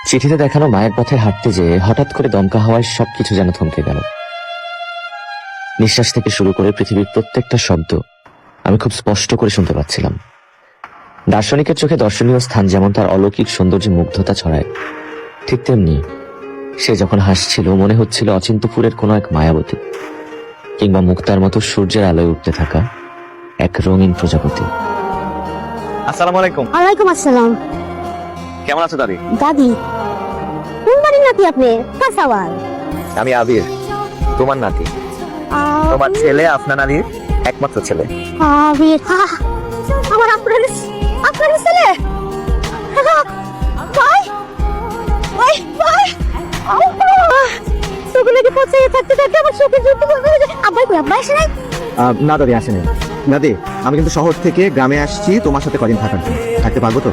চিঠিতে দেখানো মায়ের পথে হাঁটতে যেয়ে হঠাৎ করে দমকা হওয়ায় সবকিছু যেন থমকে গেল। নিঃশ্বাস থেকে শুরু করে পৃথিবীর প্রত্যেকটা শব্দ আমি খুব স্পষ্ট করে শুনতে পাচ্ছিলাম। দার্শনিকের চোখে দর্শনীয় স্থান যেমন তার অলৌকিক সৌন্দর্যে মুগ্ধতা ছড়ায়, ঠিক তেমনি সে যখন হাসছিল মনে হচ্ছিল অচিন্তপুরের কোনো এক মায়াবতী, কিংবা মুক্তার মতো সূর্যের আলোয় উঠতে থাকা এক রঙিন প্রজাপতি। আসসালামু আলাইকুম। ওয়ালাইকুম আসসালাম। কেমন আছো দাদি? দাদি? কোন বাড়ির নাতি আপনি? কাসাওয়াল। আমি আবির, তোমার নাতি, তোমার ছেলে আপনার নানির একমাত্র ছেলে। আবির, আমার আপনার ছেলে। ভাই ভাই ভাই, সেগুলো কি পচে থাকতে থাকতে আমার চোখে জুতো বন্ধ হয়ে যায়। আব্বাই কই? আব্বা আসে নাই? না দাদি আসেনি। দাদি আমি কিন্তু শহর থেকে গ্রামে আসছি তোমার সাথে কদিন থাকার জন্য, থাকতে পারবো তো?